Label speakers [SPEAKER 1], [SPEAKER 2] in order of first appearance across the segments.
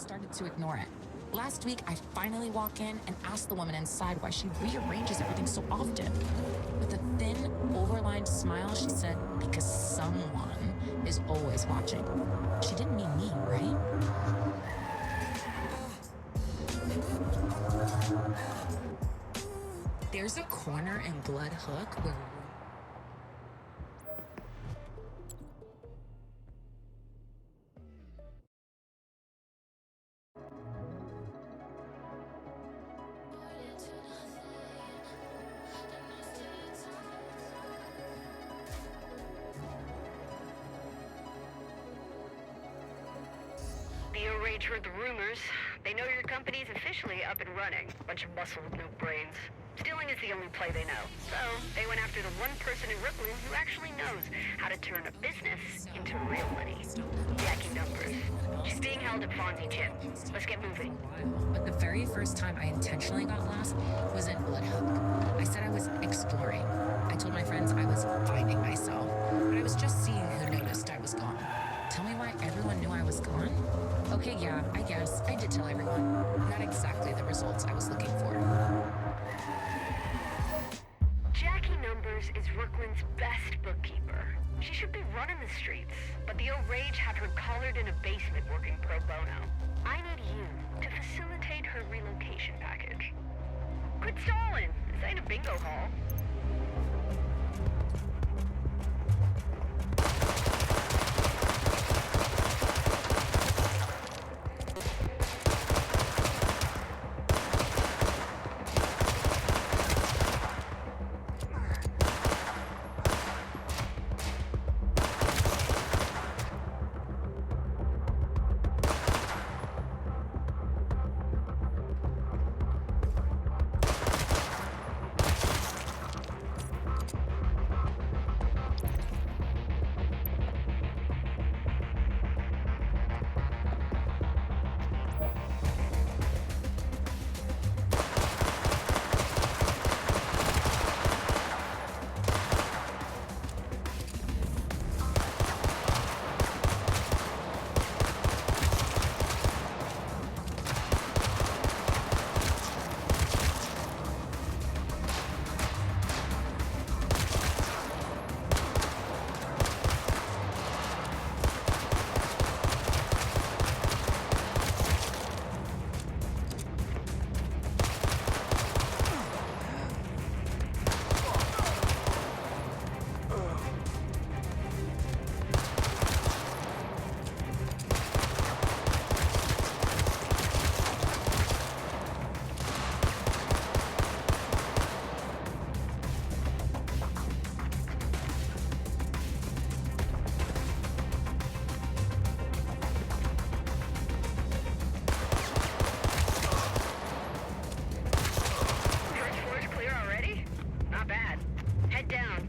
[SPEAKER 1] started to ignore it. Last week, I finally walk in and ask the woman inside why she rearranges everything so often. With a thin, overlined smile, she said, because someone is always watching. She didn't mean me, right? There's a corner in Blood Hook where...
[SPEAKER 2] The Mirage heard the rumors. They know your company's officially up and running. Bunch of muscle with no brains. Stealing is the only play they know. So, they went after the one person in Brooklyn who actually knows how to turn a business into real money. Jackie Numbers. She's being held at Fonzie Gym. Let's get moving.
[SPEAKER 1] But the very first time I intentionally got lost was in Blood Hook. I said I was exploring. I told my friends I was finding myself, but I was just seeing who noticed I was gone. Tell me why everyone knew I was gone? Okay, yeah, I guess. I did tell everyone. Not exactly the results I was looking for.
[SPEAKER 2] Jackie Numbers is Brooklyn's best bookkeeper. She should be running the streets, but the Rage have her collared in a basement working pro bono. I need you to facilitate her relocation package. Quit stalling! This ain't a bingo hall.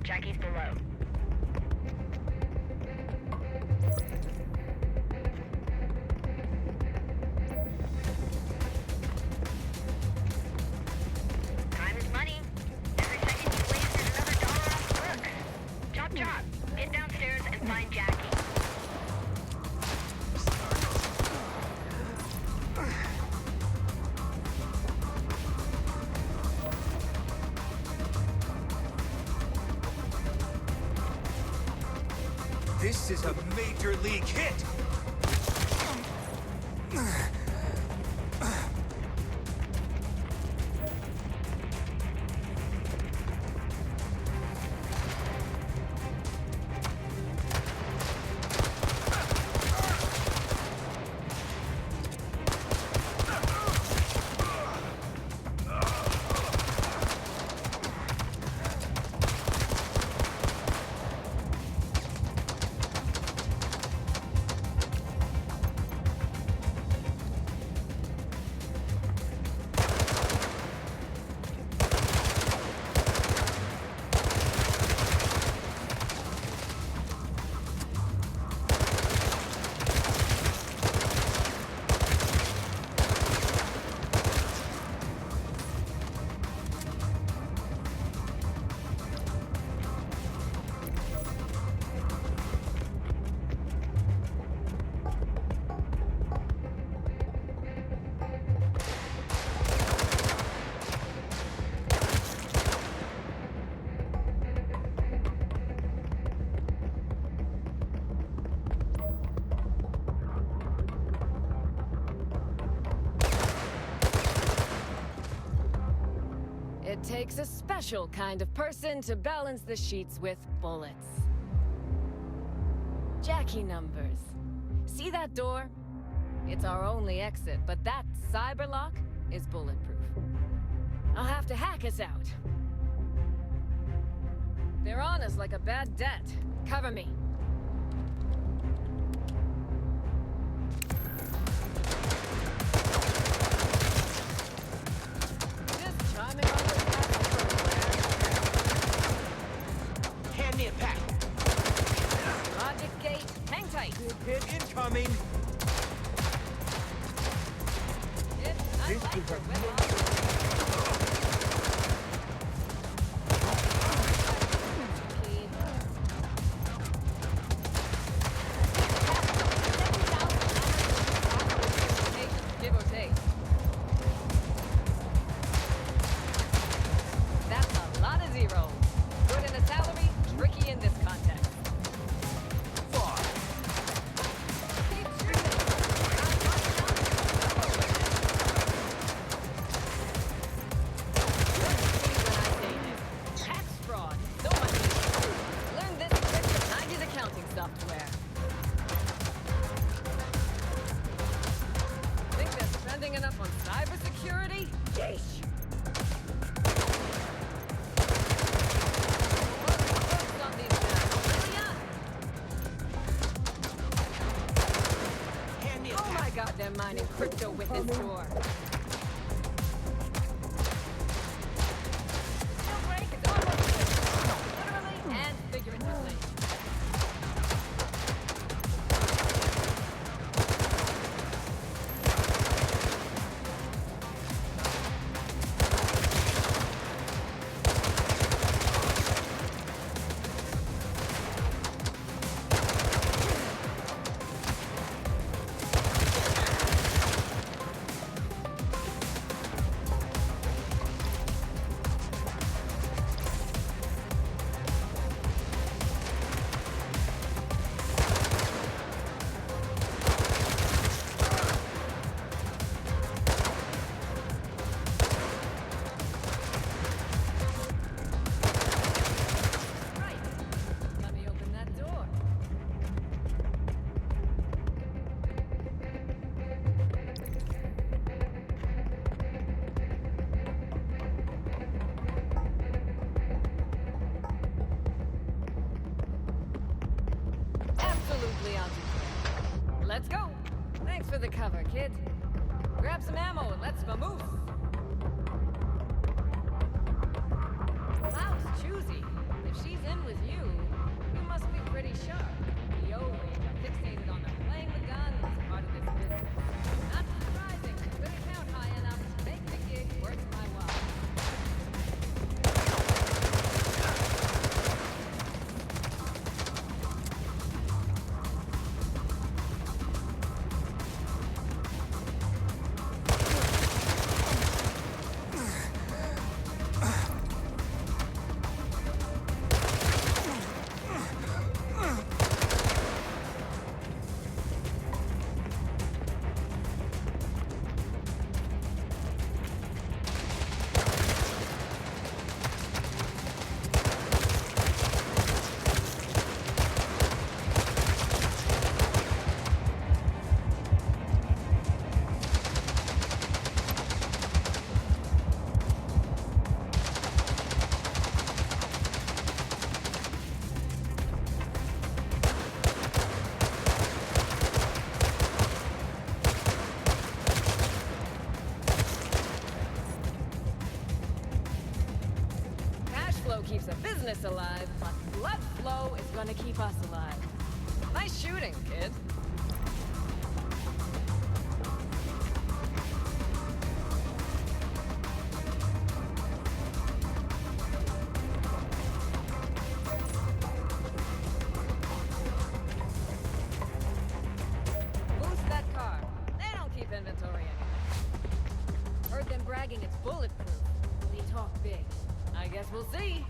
[SPEAKER 2] Jackie's below. Time is money. Every second you waste is another dollar off the books. Chop chop. Get downstairs and find Jackie.
[SPEAKER 3] This is a major league hit!
[SPEAKER 4] It takes a special kind of person to balance the sheets with bullets. Jackie numbers. See that door? It's our only exit, but that cyber lock is bulletproof. I'll have to hack us out. They're on us like a bad debt. Cover me. Just chiming on the
[SPEAKER 3] Hand me a pack.
[SPEAKER 4] logic gate. Hang tight.
[SPEAKER 3] Hit incoming.
[SPEAKER 4] It's
[SPEAKER 3] This
[SPEAKER 4] unlike
[SPEAKER 3] is
[SPEAKER 4] the
[SPEAKER 3] a
[SPEAKER 4] weapon. Give or take. That's a lot of zeros. Good in a salary, tricky in this context.
[SPEAKER 3] Far.
[SPEAKER 4] Keep shooting. Tax fraud. So much easier. Learn this trick from 90s accounting software. Think they're spending enough on cybersecurity? Yeesh. Focus on these guys. Hurry up.
[SPEAKER 3] Hand me a
[SPEAKER 4] Oh
[SPEAKER 3] pack.
[SPEAKER 4] my god, they're mining crypto with this door. Jailbreak is almost finished. Literally and figuratively. Right. Let me open that door. Absolutely on. Let's go. Thanks for the cover, kid. Grab some ammo and let's vamoose. Cloud's choosy. If she's in with you, you must be pretty sharp. The O-Wing are fixated on her playing the guns part of this business. Not surprising. Good account high enough to make the gig worth my while. Cash flow keeps a business alive, but blood flow is gonna keep us alive. Nice shooting, kid. Boost that car. They don't keep inventory anymore. Heard them bragging it's bulletproof. They talk big. I guess we'll see.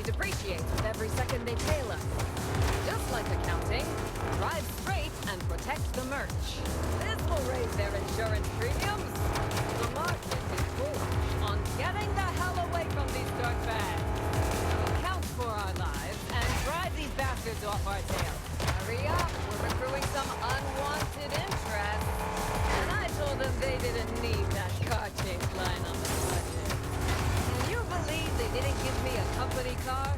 [SPEAKER 4] depreciates with every second they tail us. Just like accounting, drive straight and protect the merch. This will raise their insurance premiums. The market is bullish on getting the hell away from these dirt bags. So account for our lives and drive these bastards off our tail. Hurry up, we're accruing some unwanted interest. And I told them they didn't need that car chase line on the budget. Can you believe they didn't give me a company car?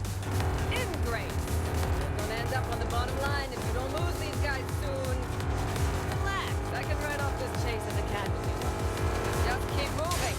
[SPEAKER 4] Ingrate! You're gonna end up on the bottom line if you don't lose these guys soon. Relax, I can write off this chase as a casualty. Just keep moving.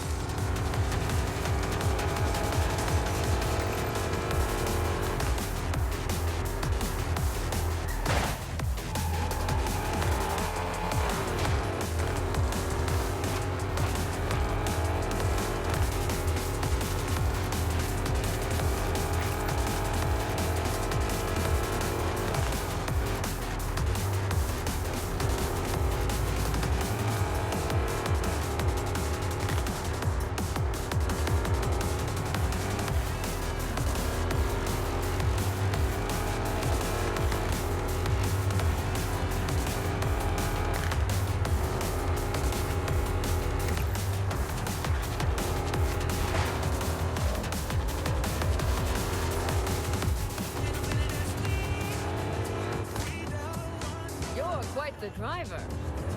[SPEAKER 4] Quite the driver.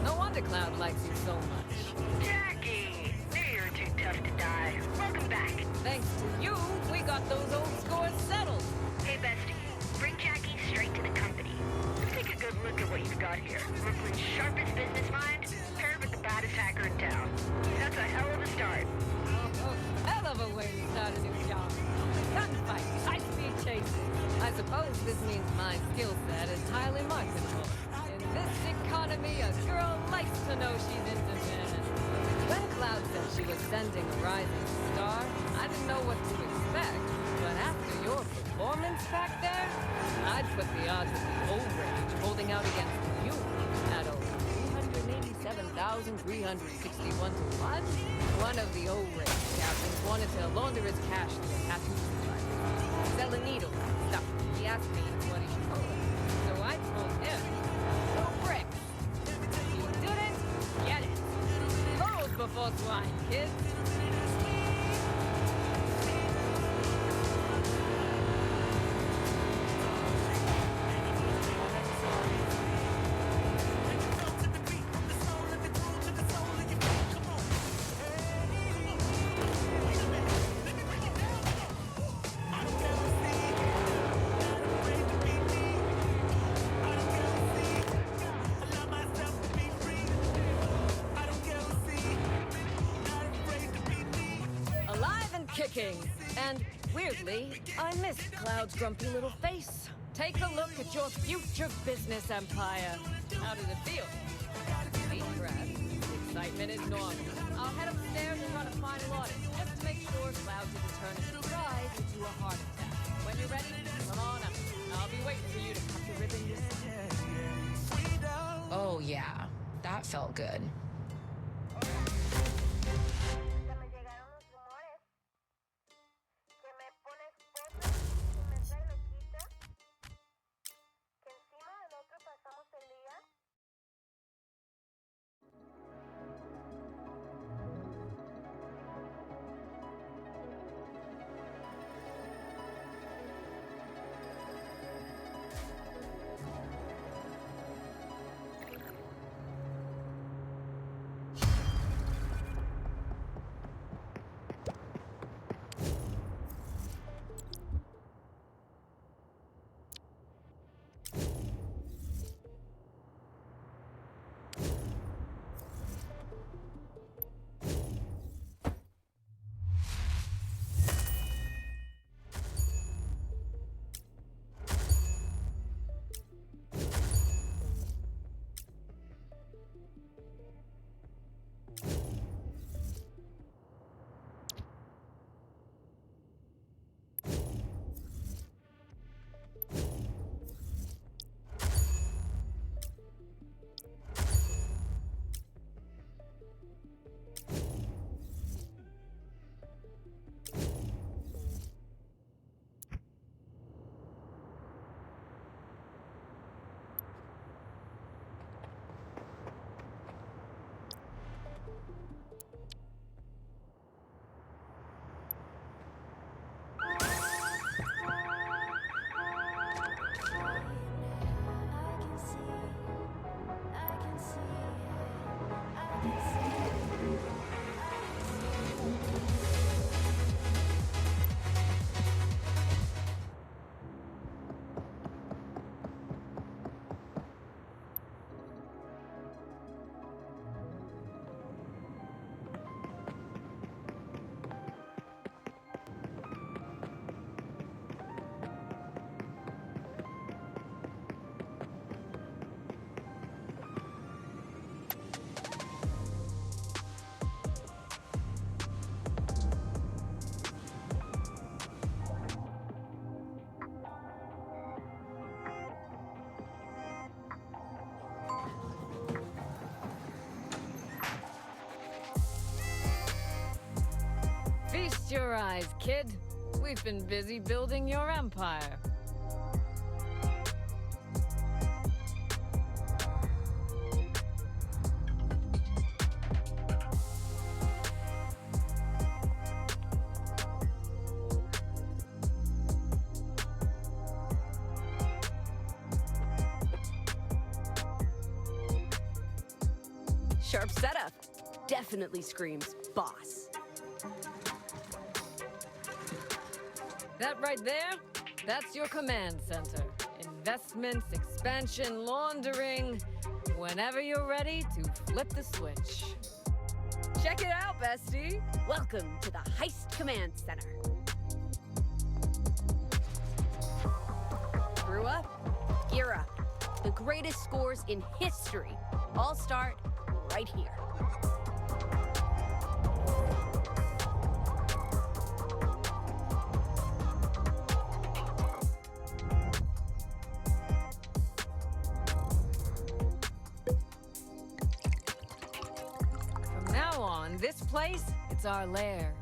[SPEAKER 4] No wonder Cloud likes you so much.
[SPEAKER 2] Jackie! Knew you were too tough to die. Welcome back.
[SPEAKER 4] Thanks to you, we got those old scores settled.
[SPEAKER 2] Hey, bestie. Bring Jackie straight to the company. Let's take a good look at what you've got here. Brooklyn's sharpest business mind, paired with the baddest hacker in town. That's a hell of a start.
[SPEAKER 4] Oh, hell of a way to start a new job. Gunfights, high-speed chases. I suppose this means my skill set is highly marketable. In this economy, a girl likes to know she's independent. When Cloud said she was sending a rising star, I didn't know what to expect. But after your performance back there, I'd put the odds of the old rage holding out against you at over 287,361 to 1. One of the old rage captains wanted to launder his cash to a tattoo supplier. Sell a needle and stuff. He asked me what he should call it. So I told him, no bricks. You didn't get it. Pearls before swine, kids. Kicking. And weirdly, I missed Cloud's grumpy little face. Take a look at your future business empire. How does it feel? Deep breath. Excitement is normal. I'll head upstairs and run a final audit, just to make sure Cloud didn't turn a surprise into a heart attack. When you're ready, come on up. I'll be waiting for you to cut the ribbon.
[SPEAKER 1] Oh yeah, that felt good.
[SPEAKER 4] Feast your eyes, kid. We've been busy building your empire.
[SPEAKER 5] Sharp setup. Definitely screams boss.
[SPEAKER 4] That right there, that's your command center. Investments, expansion, laundering. Whenever you're ready to flip the switch.
[SPEAKER 5] Check it out, bestie. Welcome to the Heist Command Center. Grew up, gear up. The greatest scores in history all start right here.
[SPEAKER 4] From now on, this place, it's our lair.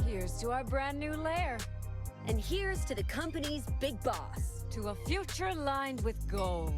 [SPEAKER 4] Here's to our brand new lair.
[SPEAKER 5] And here's to the company's big boss.
[SPEAKER 4] To a future lined with gold.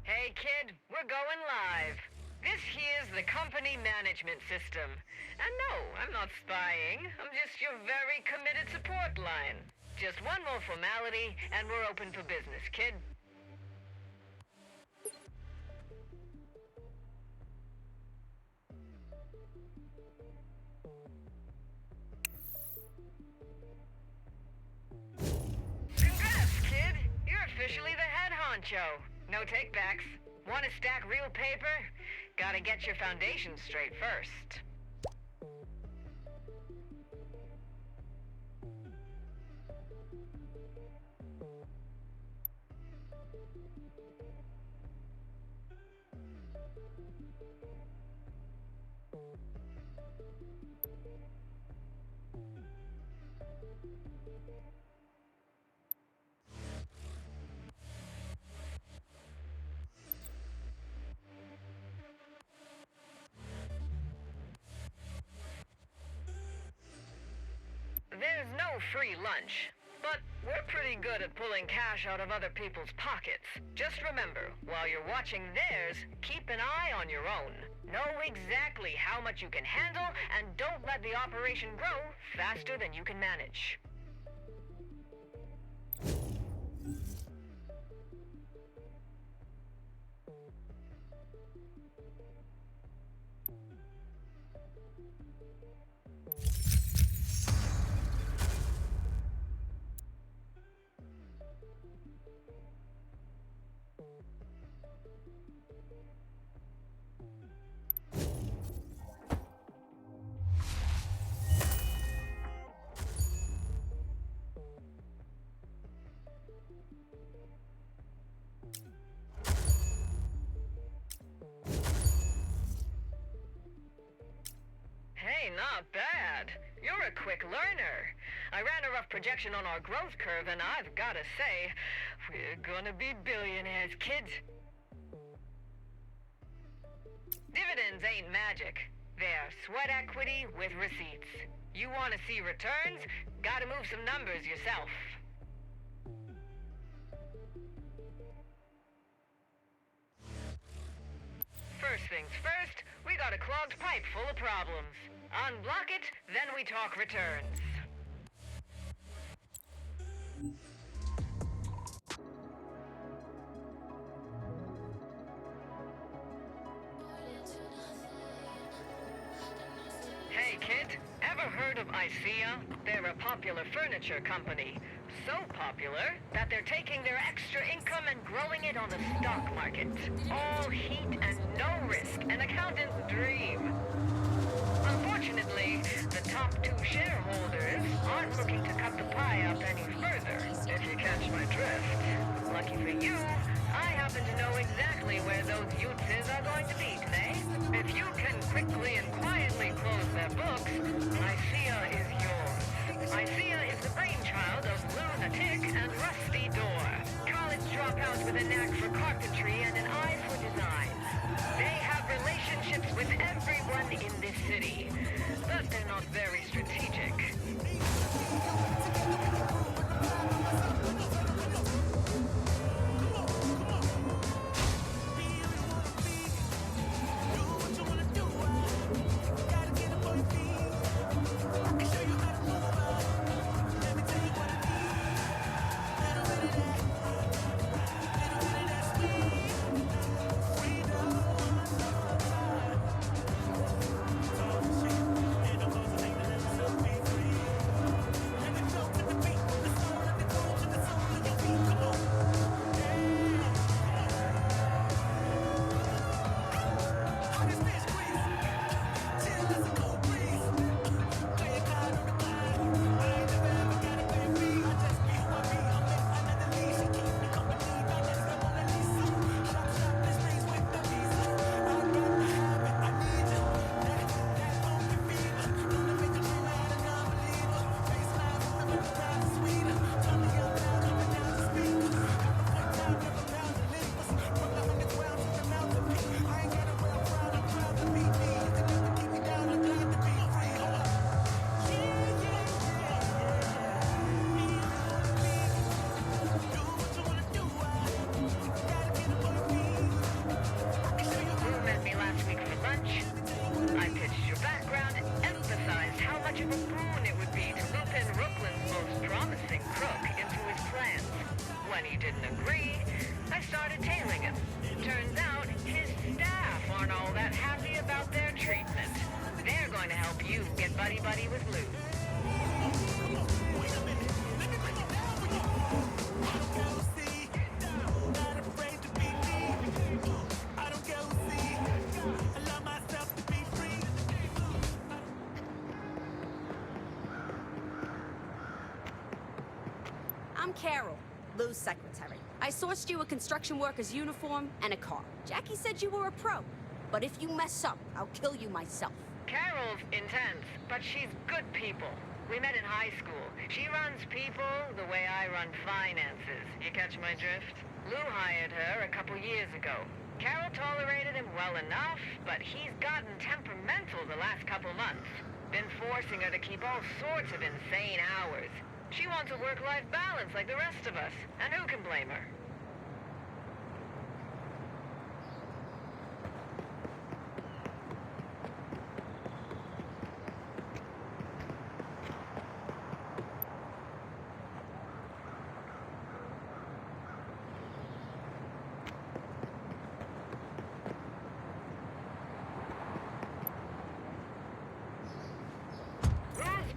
[SPEAKER 2] Hey kid, we're going live. This here's the company management system. And no, I'm not spying. I'm just your very committed support line. Just one more formality, and we're open for business, kid. Congrats, kid! You're officially the head honcho. No takebacks. Want to stack real paper? Gotta get your foundation straight first. There's no free lunch, but we're pretty good at pulling cash out of other people's pockets. Just remember, while you're watching theirs, keep an eye on your own. Know exactly how much you can handle, and don't let the operation grow faster than you can manage. Hey, not bad. You're a quick learner. I ran a rough projection on our growth curve, and I've gotta say, we're gonna be billionaires, kids. Dividends ain't magic. They're sweat equity with receipts. You want to see returns? Gotta move some numbers yourself. First things first, we got a clogged pipe full of problems. Unblock it, then we talk returns. ICEA, they're a popular furniture company. So popular that they're taking their extra income and growing it on the stock market. All heat and no risk, an accountant's dream. Unfortunately, the top two shareholders aren't looking to cut the pie up any further, if you catch my drift. Lucky for you, I happen to know exactly where those youths are going to be today. If you can quickly and quietly close their books, ICEA is yours. ICEA is the brainchild of Lunatic and Rusty Door. College dropouts with a knack for carpentry and an eye for design. They have relationships with everyone in this city, but they're not very strategic. Buddy with Lou.
[SPEAKER 5] I'm Carol, Lou's secretary. I sourced you a construction worker's uniform and a car. Jackie said you were a pro, but if you mess up, I'll kill you myself.
[SPEAKER 2] Carol's intense, but she's good people. We met in high school. She runs people the way I run finances. You catch my drift? Lou hired her a couple years ago. Carol tolerated him well enough, but he's gotten temperamental the last couple months. Been forcing her to keep all sorts of insane hours. She wants a work-life balance like the rest of us, and who can blame her?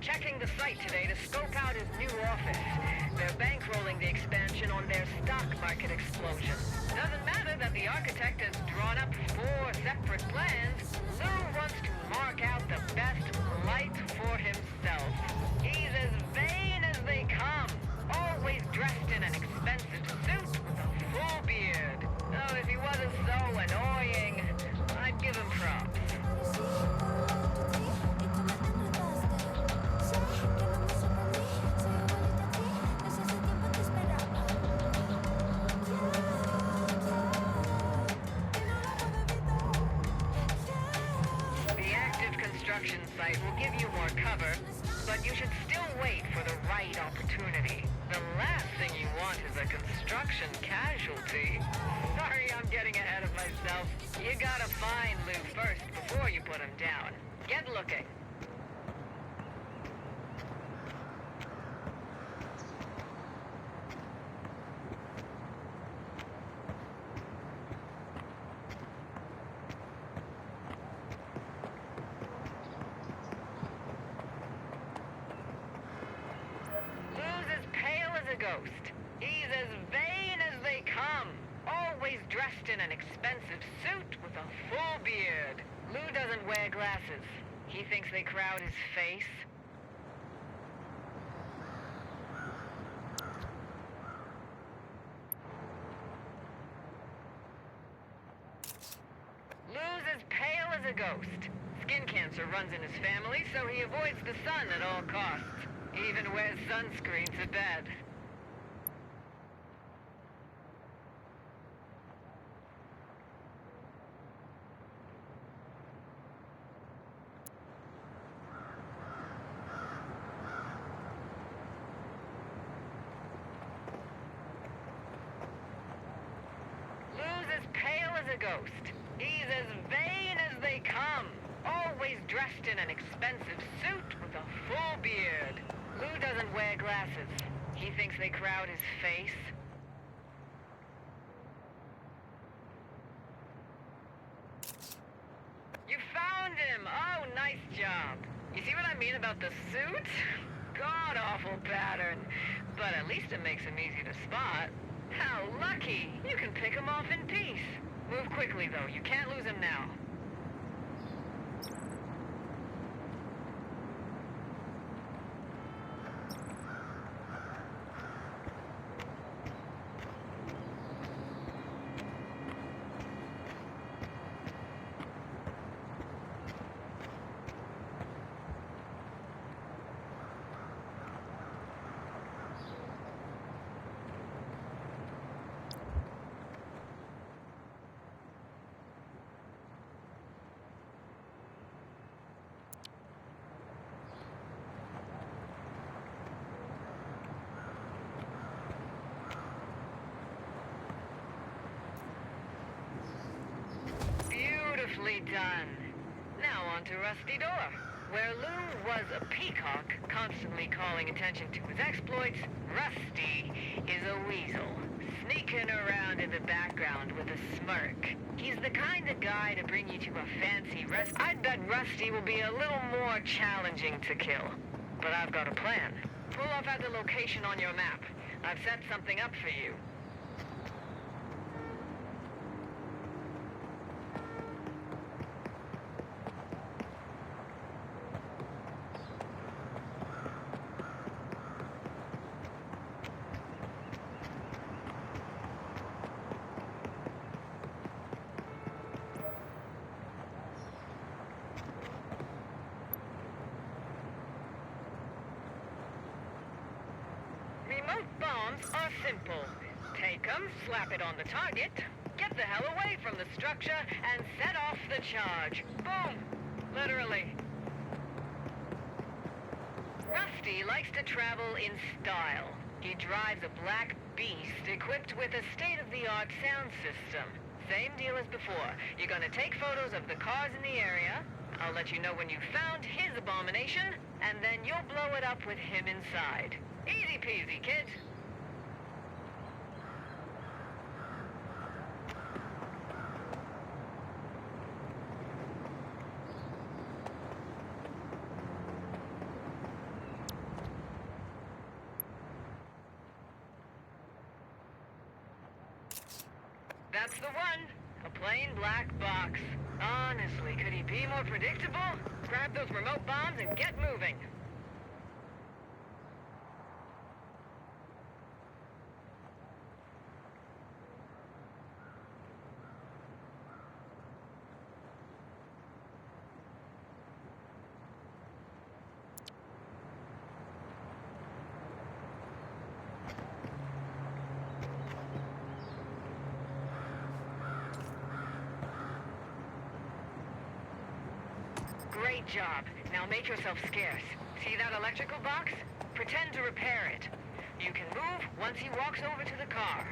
[SPEAKER 2] Checking the site today to scope out his new office. They're bankrolling the expansion on their stock market explosion. Doesn't matter that the architect has drawn up 4 separate plans. Lou wants to mark out the best light for himself. He's as vain as they come. Always dressed in an expensive suit with a full beard. Oh, if he wasn't so annoying, I'd give him props. Construction site will give you more cover, but you should still wait for the right opportunity. The last thing you want is a construction casualty. Sorry, I'm getting ahead of myself. You gotta find Lou first before you put him down. Get looking. ghost. He's as vain as they come. Always dressed in an expensive suit with a full beard. Lou doesn't wear glasses. He thinks they crowd his face. Lou's as pale as a ghost. Skin cancer runs in his family, so he avoids the sun at all costs. He even wears sunscreen to bed. Lou's as pale as a ghost. He's as vain as they come. Always dressed in an expensive suit with a full beard. Lou doesn't wear glasses. He thinks they crowd his face. You found him! Oh, nice job. You see what I mean about the suit? God-awful pattern. But at least it makes him easy to spot. How lucky! You can pick him off in peace. Move quickly, though. You can't lose him now. Beautifully done. Now on to Rusty Door. Where Lou was a peacock, constantly calling attention to his exploits, Rusty is a weasel, sneaking around in the background with a smirk. He's the kind of guy to bring you to a fancy restaurant. I bet Rusty will be a little more challenging to kill. But I've got a plan. Pull off at the location on your map. I've set something up for you. Remote bombs are simple. Take them, slap it on the target, get the hell away from the structure, and set off the charge. Boom! Literally. Rusty likes to travel in style. He drives a black beast equipped with a state-of-the-art sound system. Same deal as before. You're gonna take photos of the cars in the area. I'll let you know when you've found his abomination, and then you'll blow it up with him inside. Easy peasy, kid. That's the one. A plain black box. Honestly, could he be more predictable? Grab those remote bombs and get moving. Great job. Now make yourself scarce. See that electrical box? Pretend to repair it. You can move once he walks over to the car.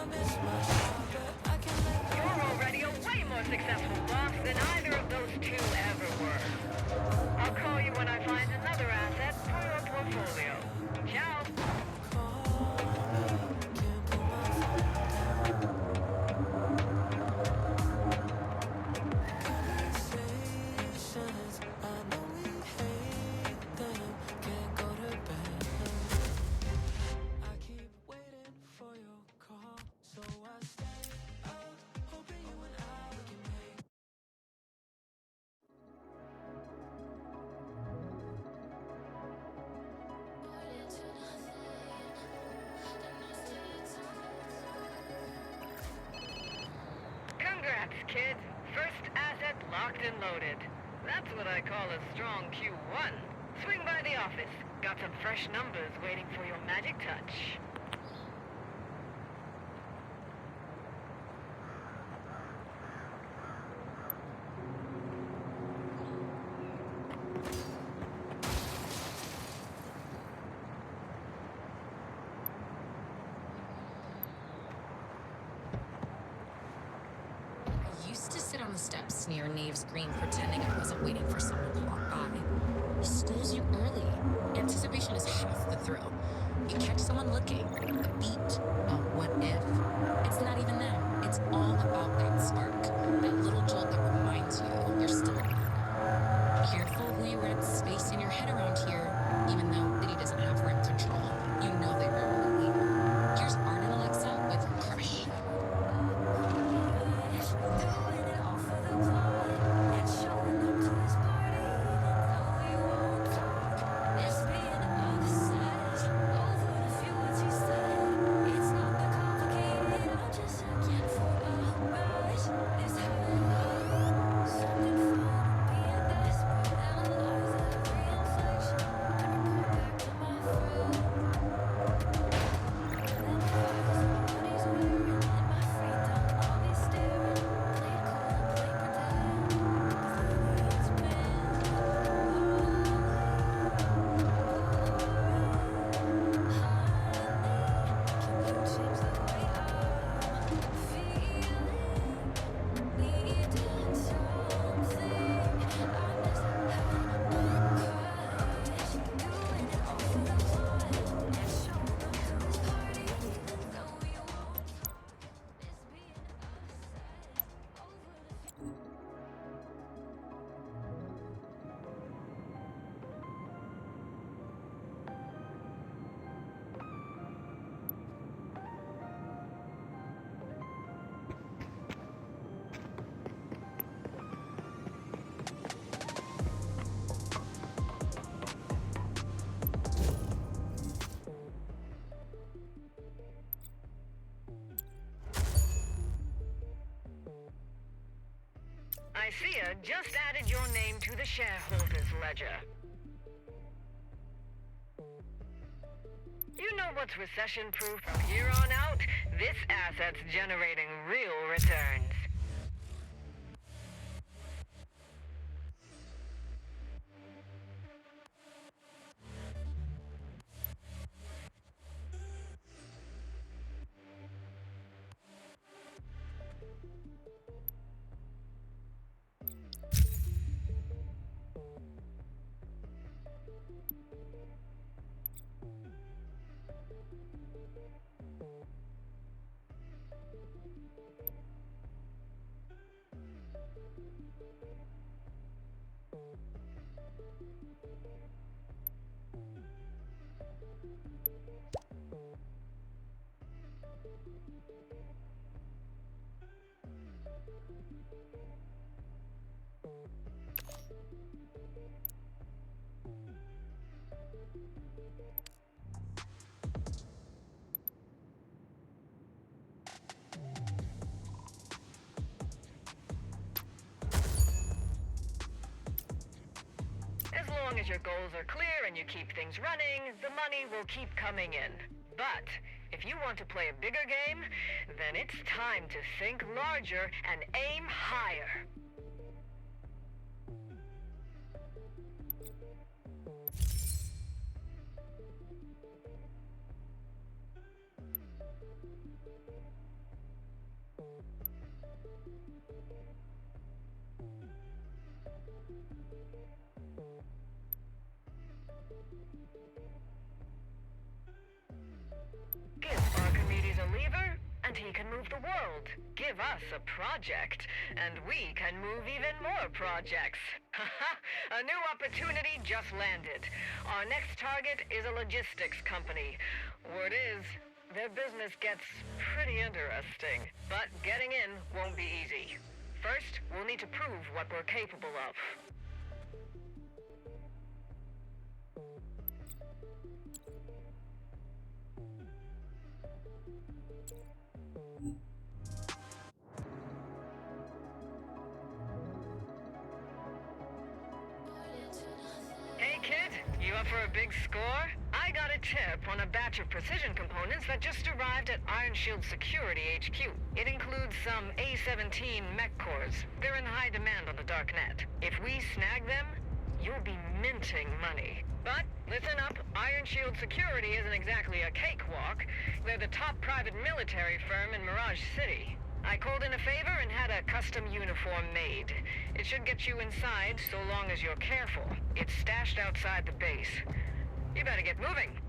[SPEAKER 2] You're already a way more successful boss than either of those two ever were. I'll call you when I find another asset for your portfolio. Ciao. Congrats, kid. First asset locked and loaded. That's what I call a strong Q1. Swing by the office. Got some fresh numbers waiting for your magic touch.
[SPEAKER 1] I used to sit on the steps near Nave's Green pretending I wasn't waiting for someone to walk by. He schools you early. Anticipation is half the thrill. You catch someone looking, a beat, a what if. It's not even them. It's all about that spark, that little jolt that reminds you you're still alive. Careful who you rent space in your head around here, even though Liddy doesn't have rim control. You know they rarely leave. Here's Art and Alexa with Crush. I see ya just added your name to the shareholders ledger. You know what's recession-proof from here on out? This asset's generating real returns. As long as your goals are clear and you keep things running, the money will keep coming in. But if you want to play a bigger game, then it's time to think larger and aim higher.
[SPEAKER 2] Give Archimedes a lever, and he can move the world. Give us a project, and we can move even more projects. A new opportunity just landed. Our next target is a logistics company. Word is, their business gets pretty interesting. But getting in won't be easy. First, we'll need to prove what we're capable of. Hey kid, you up for a big score? I got a tip on a batch of precision components that just arrived at Iron Shield Security HQ. It includes some A-17 mech cores. They're in high demand on the dark net. If we snag them, you'll be minting money. But listen up, Iron Shield Security isn't exactly a cakewalk. They're the top private military firm in Mirage City. I called in a favor and had a custom uniform made. It should get you inside so long as you're careful. It's stashed outside the base. You better get moving.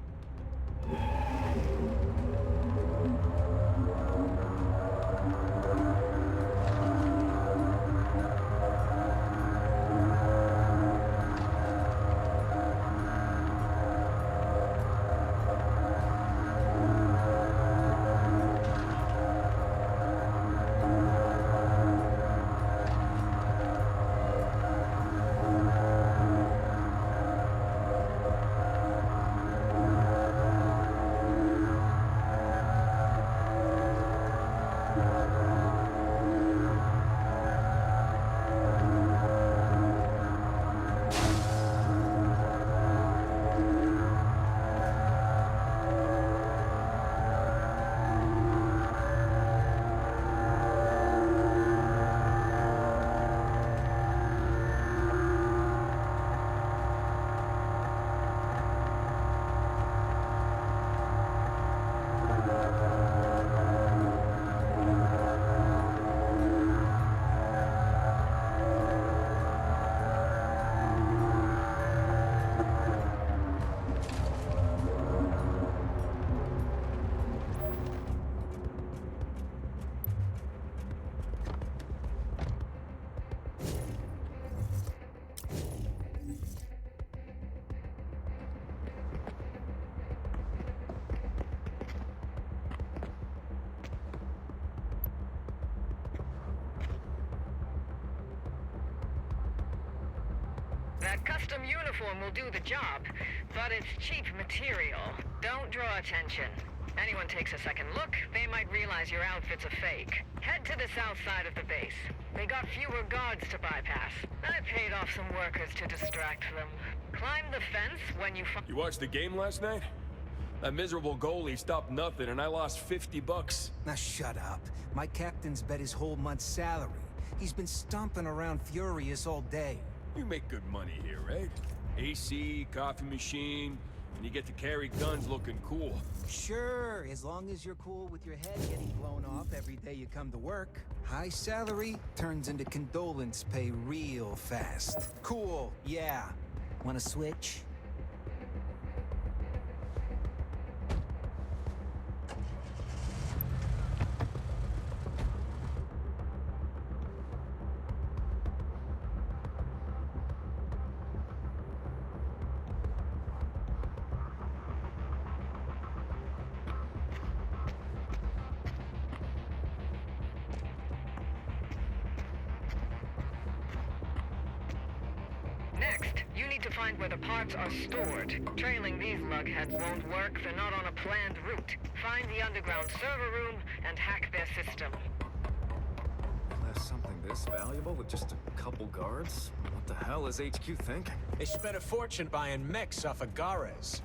[SPEAKER 2] That custom uniform will do the job, but it's cheap material. Don't draw attention. Anyone takes a second look, they might realize your outfit's a fake. Head to the south side of the base. They got fewer guards to bypass. I paid off some workers to distract them. Climb the fence when you find...
[SPEAKER 6] You watched the game last night? That miserable goalie stopped nothing and I lost $50.
[SPEAKER 7] Now shut up. My captain's bet his whole month's salary. He's been stomping around furious all day.
[SPEAKER 6] You make good money here, right? AC, coffee machine, and you get to carry guns looking cool.
[SPEAKER 7] Sure, as long as you're cool with your head getting blown off every day you come to work. High salary turns into condolence pay real fast. Cool, yeah. Wanna switch?
[SPEAKER 2] Next, you need to find where the parts are stored. Trailing these lugheads won't work. They're not on a planned route. Find the underground server room and hack their system.
[SPEAKER 8] Left something this valuable with just a couple guards? What the hell is HQ thinking?
[SPEAKER 3] They spent a fortune buying mechs off of Gares.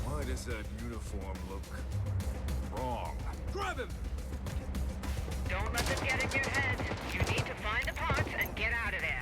[SPEAKER 8] Why does makes that uniform look wrong.
[SPEAKER 6] Grab him!
[SPEAKER 2] Don't let them get in your head. You need to find the parts and get out of there.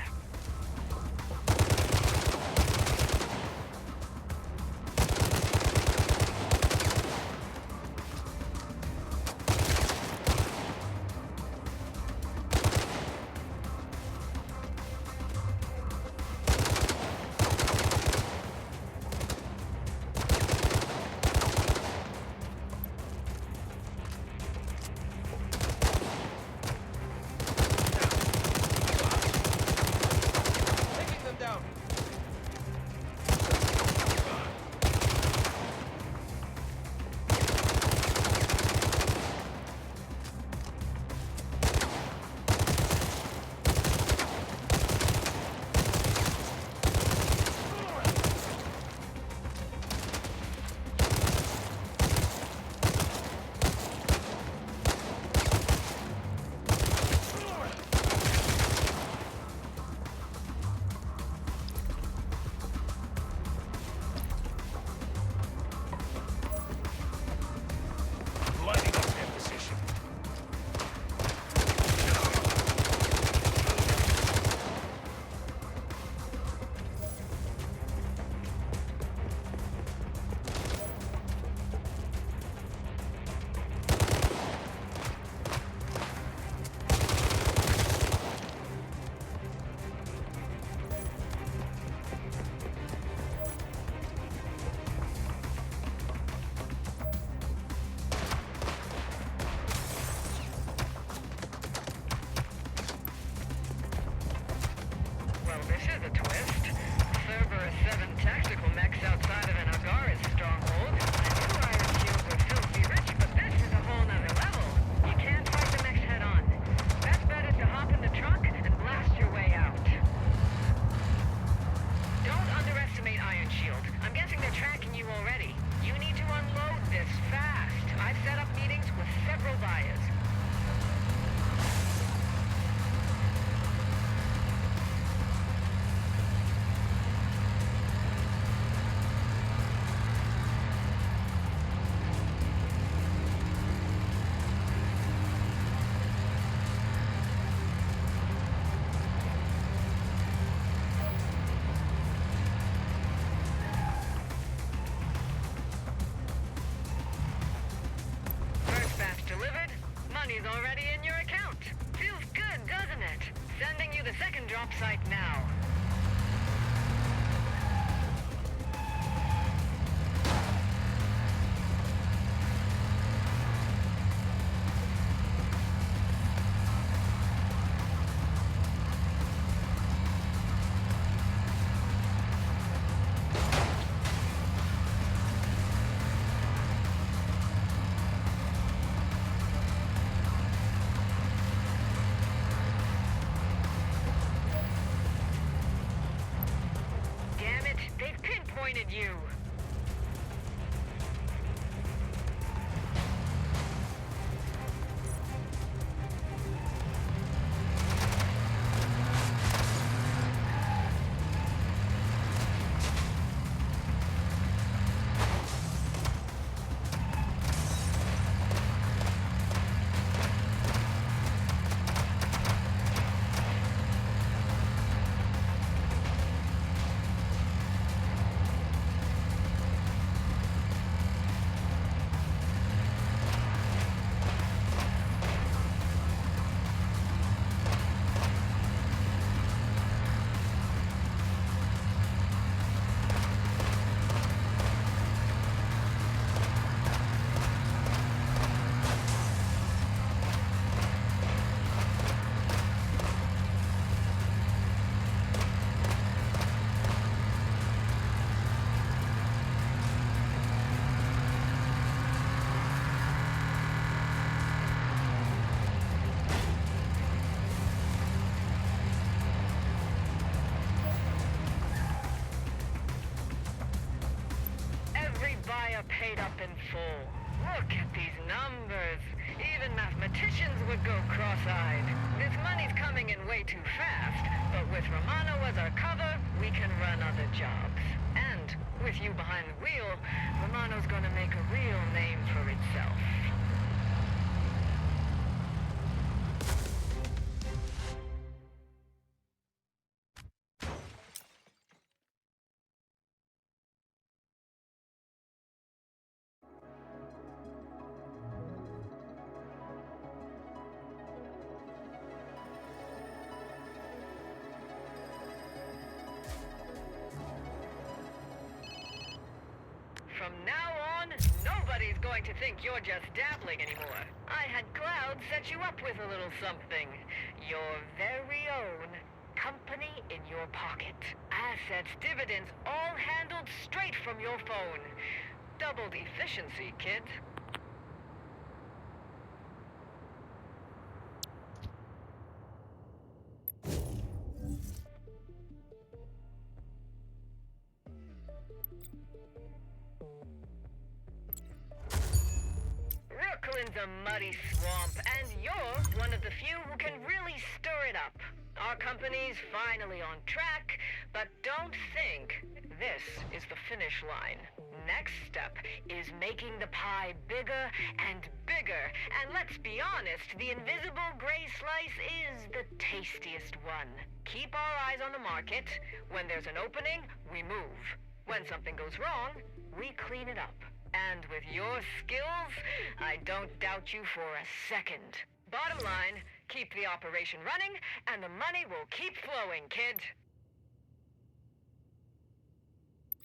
[SPEAKER 2] Money's already in your account. Feels good, doesn't it? Sending you the second drop site now. You. Paid up in full. Look at these numbers. Even mathematicians would go cross-eyed. This money's coming in way too fast, but with Romano as our cover, we can run other jobs. And With you behind the wheel, Romano's gonna make a real name for itself. From now on, nobody's going to think you're just dabbling anymore. I had Cloud set you up with a little something. Your very own company in your pocket. Assets, dividends, all handled straight from your phone. Doubled efficiency, kid. Brooklyn's a muddy swamp, and you're one of the few who can really stir it up. Our company's finally on track, but don't think this is the finish line. Next step is making the pie bigger and bigger, and let's be honest, the invisible gray slice is the tastiest one. Keep our eyes on the market. When there's an opening, we move. When something goes wrong, we clean it up. And with your skills, I don't doubt you for a second. Bottom line, keep the operation running, and the money will keep flowing, kid.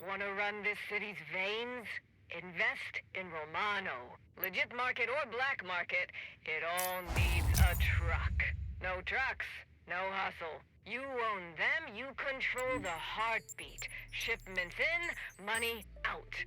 [SPEAKER 2] Wanna run this city's veins? Invest in Romano. Legit market or black market, it all needs a truck. No trucks, no hustle. You own them, you control the heartbeat. Shipments in, money out.